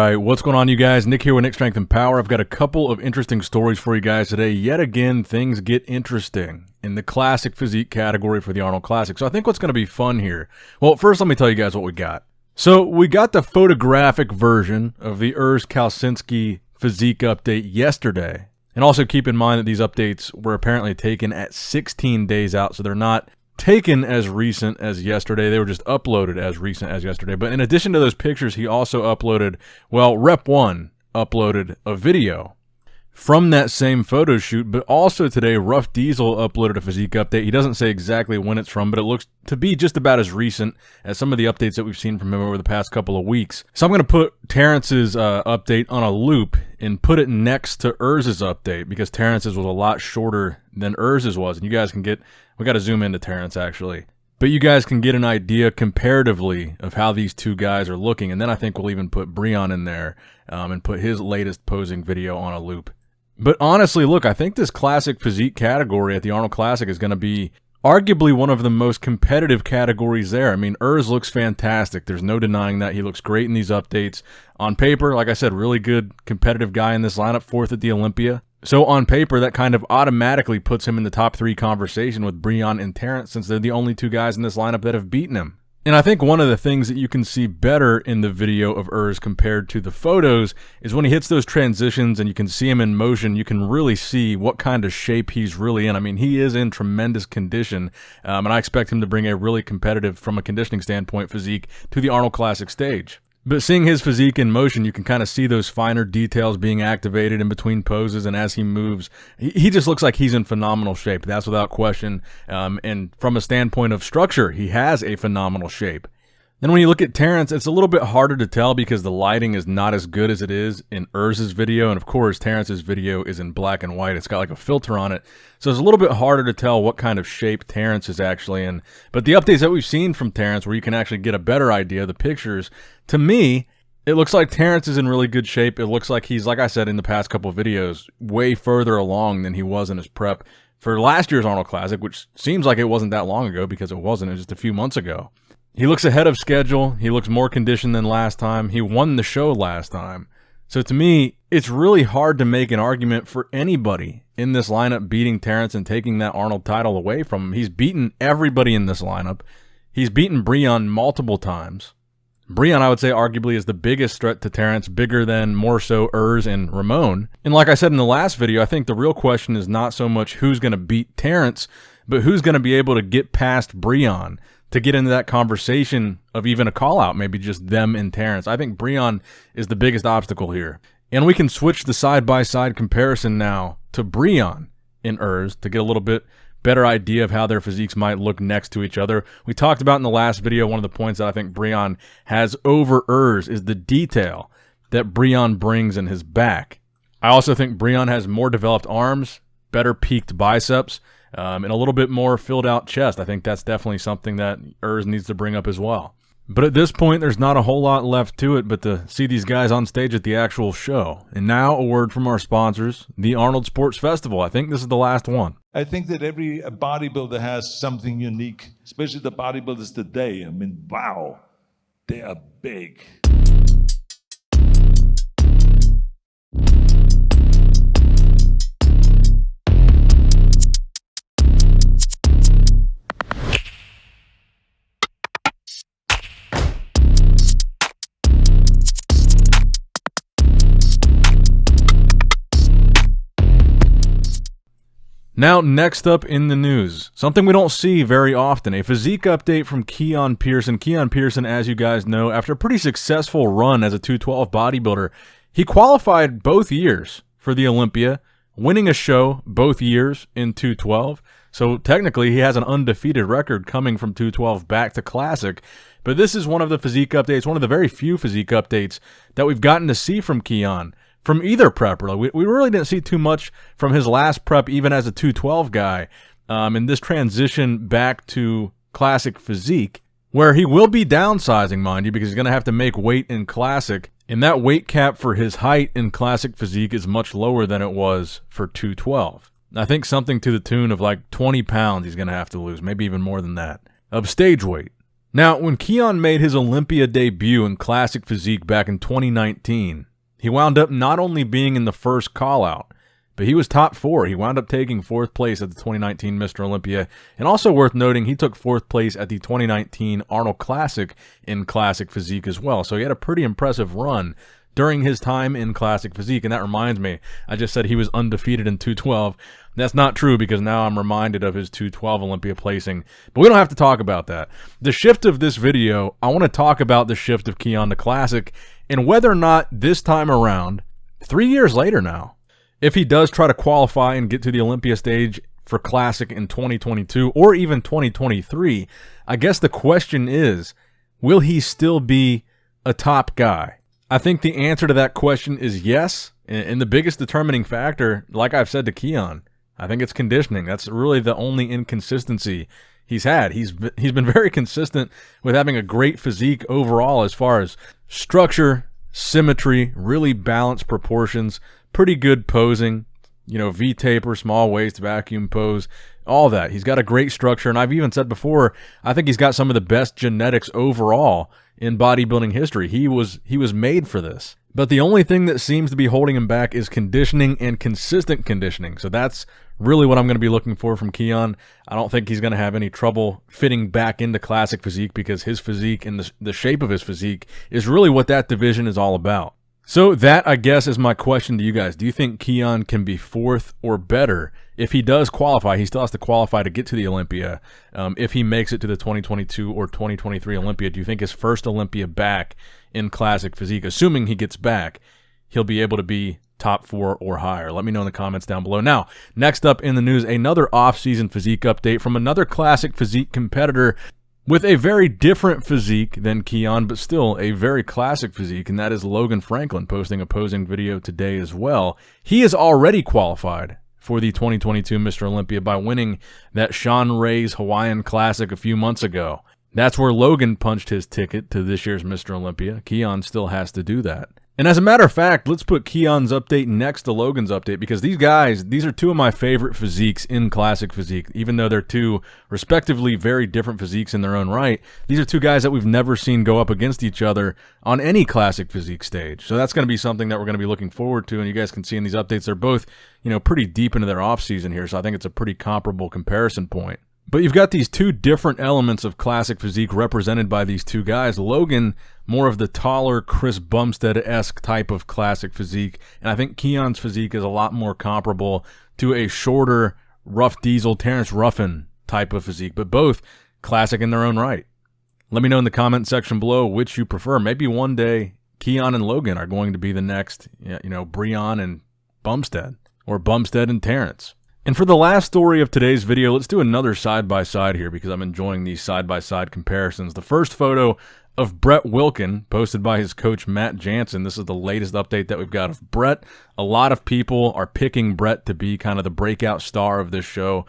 Alright, what's going on you guys? Nick here with Nick Strength and Power. I've got a couple of interesting stories for you guys today. Yet again, things get interesting in the classic physique category for the Arnold Classic. So I think what's going to be fun here, well, first let me tell you guys what we got. So we got the photographic version of the Kalecinski physique update yesterday. And also keep in mind that these updates were apparently taken at 16 days out, so they're not taken as recent as yesterday. They were just uploaded as recent as yesterday. But in addition to those pictures, he also uploaded, well, Rep 1 uploaded a video from that same photo shoot. But also today, Ruff Diesel uploaded a physique update. He doesn't say exactly when it's from, but it looks to be just about as recent as some of the updates that we've seen from him over the past couple of weeks. So I'm going to put Terrence's update on a loop and put it next to Urz's update, because Terrence's was a lot shorter than Urz's was. And you guys can get, we got to zoom into Terrence actually, but you guys can get an idea comparatively of how these two guys are looking. And then I think we'll even put Breon in there and put his latest posing video on a loop. But honestly, look, I think this classic physique category at the Arnold Classic is going to be arguably one of the most competitive categories there. I mean, Urz looks fantastic. There's no denying that. He looks great in these updates. On paper, like I said, really good competitive guy in this lineup, 4th at the Olympia. So on paper, that kind of automatically puts him in the top 3 conversation with Breon and Terrence, since they're the only two guys in this lineup that have beaten him. And I think one of the things that you can see better in the video of Urz compared to the photos is when he hits those transitions and you can see him in motion, you can really see what kind of shape he's really in. I mean, he is in tremendous condition, and I expect him to bring a really competitive, from a conditioning standpoint, physique to the Arnold Classic stage. But seeing his physique in motion, you can kind of see those finer details being activated in between poses, and as he moves, he just looks like he's in phenomenal shape. That's without question. And from a standpoint of structure, he has a phenomenal shape. Then when you look at Terrence, it's a little bit harder to tell because the lighting is not as good as it is in Urz's video. And of course, Terrence's video is in black and white. It's got like a filter on it. So it's a little bit harder to tell what kind of shape Terrence is actually in. But the updates that we've seen from Terrence, where you can actually get a better idea of the pictures, to me, it looks like Terrence is in really good shape. It looks like he's, like I said in the past couple of videos, way further along than he was in his prep for last year's Arnold Classic, which seems like it wasn't that long ago because it wasn't. It was just a few months ago. He looks ahead of schedule. He looks more conditioned than last time. He won the show last time. So to me, it's really hard to make an argument for anybody in this lineup beating Terrence and taking that Arnold title away from him. He's beaten everybody in this lineup. He's beaten Breon multiple times. Breon, I would say, arguably is the biggest threat to Terrence, bigger than more so Urz and Ramon. And like I said in the last video, I think the real question is not so much who's going to beat Terrence, but who's going to be able to get past Breon to get into that conversation of even a call-out, maybe just them and Terrence. I think Breon is the biggest obstacle here. And we can switch the side-by-side comparison now to Breon and Urz to get a little bit better idea of how their physiques might look next to each other. We talked about in the last video, one of the points that I think Breon has over Urz is the detail that Breon brings in his back. I also think Breon has more developed arms, better peaked biceps, and a little bit more filled out chest. I think that's definitely something that Urz needs to bring up as well. But at this point, there's not a whole lot left to it but to see these guys on stage at the actual show. And now a word from our sponsors, the Arnold Sports Festival. I think this is the last one. I think that every bodybuilder has something unique, especially the bodybuilders today. I mean, wow, they are big. Now, next up in the news, something we don't see very often, a physique update from Keone Pearson. Keone Pearson, as you guys know, after a pretty successful run as a 212 bodybuilder, he qualified both years for the Olympia, winning a show both years in 212. So technically, he has an undefeated record coming from 212 back to Classic. But this is one of the physique updates, one of the very few physique updates that we've gotten to see from Keone. From either prep, really. We really didn't see too much from his last prep, even as a 212 guy, in this transition back to Classic physique, where he will be downsizing, mind you, because he's going to have to make weight in Classic, and that weight cap for his height in Classic physique is much lower than it was for 212. I think something to the tune of like 20 pounds he's going to have to lose, maybe even more than that, of stage weight. Now, when Keone made his Olympia debut in Classic Physique back in 2019, he wound up not only being in the first call-out, but he was top 4. He wound up taking 4th place at the 2019 Mr. Olympia. And also worth noting, he took 4th place at the 2019 Arnold Classic in Classic Physique as well. So he had a pretty impressive run during his time in Classic Physique. And that reminds me, I just said he was undefeated in 212. That's not true because now I'm reminded of his 212 Olympia placing. But we don't have to talk about that. The shift of this video, I want to talk about the shift of Keone to Classic and whether or not this time around, 3 years later now, if he does try to qualify and get to the Olympia stage for Classic in 2022 or even 2023, I guess the question is, will he still be a top guy? I think the answer to that question is yes. And the biggest determining factor, like I've said to Keone, I think it's conditioning. That's really the only inconsistency he's had. He's been very consistent with having a great physique overall as far as structure, symmetry, really balanced proportions, pretty good posing, V-taper, small waist, vacuum pose, all that. He's got a great structure, and I've even said before, I think he's got some of the best genetics overall in bodybuilding history. He was made for this. But the only thing that seems to be holding him back is conditioning and consistent conditioning. So that's really what I'm going to be looking for from Keone. I don't think he's going to have any trouble fitting back into Classic Physique because his physique and the shape of his physique is really what that division is all about. So that, I guess, is my question to you guys. Do you think Keone can be 4th or better? If he does qualify, he still has to qualify to get to the Olympia. If he makes it to the 2022 or 2023 Olympia, do you think his first Olympia back in Classic Physique, assuming he gets back, he'll be able to be top 4 or higher? Let me know in the comments down below. Now, next up in the news, another off-season physique update from another Classic Physique competitor with a very different physique than Keone, but still a very classic physique, and that is Logan Franklin, posting a posing video today as well. He is already qualified for the 2022 Mr. Olympia by winning that Sean Ray's Hawaiian Classic a few months ago. That's where Logan punched his ticket to this year's Mr. Olympia. Keone still has to do that. And as a matter of fact, let's put Keone's update next to Logan's update because these are two of my favorite physiques in Classic Physique. Even though they're two respectively very different physiques in their own right, these are two guys that we've never seen go up against each other on any Classic Physique stage. So that's going to be something that we're going to be looking forward to, and you guys can see in these updates, they're both, pretty deep into their off-season here, so I think it's a pretty comparable comparison point. But you've got these two different elements of Classic Physique represented by these two guys. Logan, more of the taller Chris Bumstead-esque type of Classic Physique, and I think Keone's physique is a lot more comparable to a shorter Ruff Diesel, Terrence Ruffin type of physique, but both classic in their own right. Let me know in the comment section below which you prefer. Maybe one day Keone and Logan are going to be the next, Breon and Bumstead, or Bumstead and Terrence. And for the last story of today's video, let's do another side-by-side here because I'm enjoying these side-by-side comparisons. The first photo of Brett Wilkin, posted by his coach Matt Jansen. This is the latest update that we've got of Brett. A lot of people are picking Brett to be kind of the breakout star of this show.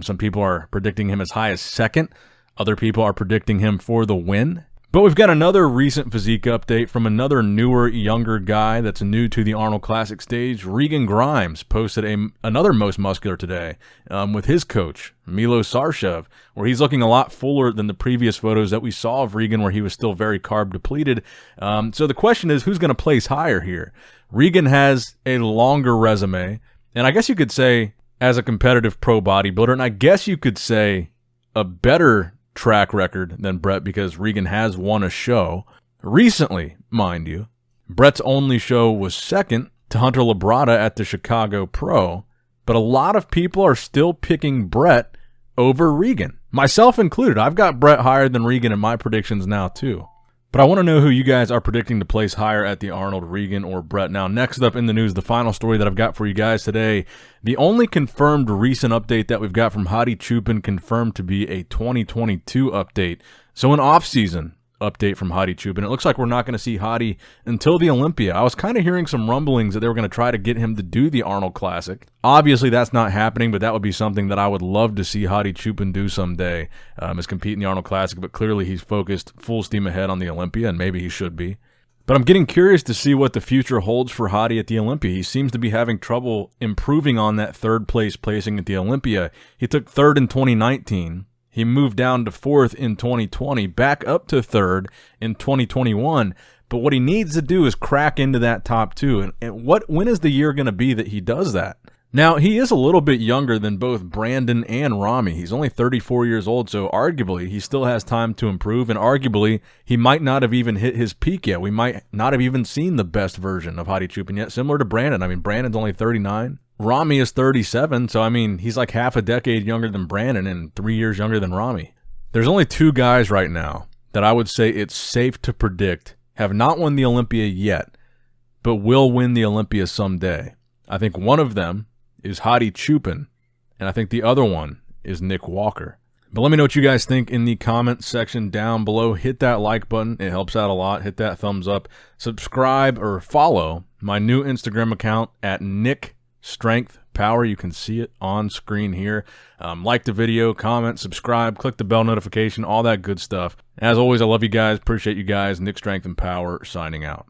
Some people are predicting him as high as 2nd. Other people are predicting him for the win. But we've got another recent physique update from another newer, younger guy that's new to the Arnold Classic stage. Regan Grimes posted another most muscular today with his coach, Milo Sarshev, where he's looking a lot fuller than the previous photos that we saw of Regan, where he was still very carb depleted. So the question is, who's going to place higher here? Regan has a longer resume, and I guess you could say as a competitive pro bodybuilder, and I guess you could say a better track record than Brett because Regan has won a show. Recently, mind you, Brett's only show was 2nd to Hunter Labrada at the Chicago Pro, but a lot of people are still picking Brett over Regan, myself included. I've got Brett higher than Regan in my predictions now too. But I want to know who you guys are predicting to place higher at the Arnold, Regan, or Brett. Now, next up in the news, the final story that I've got for you guys today, the only confirmed recent update that we've got from Hadi Choopan confirmed to be a 2022 update. So an off-season update from Hadi Choopan. It looks like we're not going to see Hadi until the Olympia. I was kind of hearing some rumblings that they were going to try to get him to do the Arnold Classic. Obviously, that's not happening, but that would be something that I would love to see Hadi Choopan do someday, is compete in the Arnold Classic, but clearly he's focused full steam ahead on the Olympia, and maybe he should be. But I'm getting curious to see what the future holds for Hadi at the Olympia. He seems to be having trouble improving on that 3rd place placing at the Olympia. He took 3rd in 2019. He moved down to 4th in 2020, back up to 3rd in 2021. But what he needs to do is crack into that top 2. And when is the year going to be that he does that? Now, he is a little bit younger than both Brandon and Ramy. He's only 34 years old, so arguably he still has time to improve, and arguably he might not have even hit his peak yet. We might not have even seen the best version of Hadi Choopan yet, similar to Brandon. I mean, Brandon's only 39. Ramy is 37, so I mean, he's like half a decade younger than Brandon and 3 years younger than Ramy. There's only 2 guys right now that I would say it's safe to predict have not won the Olympia yet, but will win the Olympia someday. I think one of them is Hadi Choopan, and I think the other one is Nick Walker. But let me know what you guys think in the comment section down below. Hit that like button. It helps out a lot. Hit that thumbs up. Subscribe or follow my new Instagram account at Nick Strength Power. You can see it on screen here. Like the video, comment, subscribe, click the bell notification, all that good stuff. As always, I love you guys. Appreciate you guys. Nick Strength and Power signing out.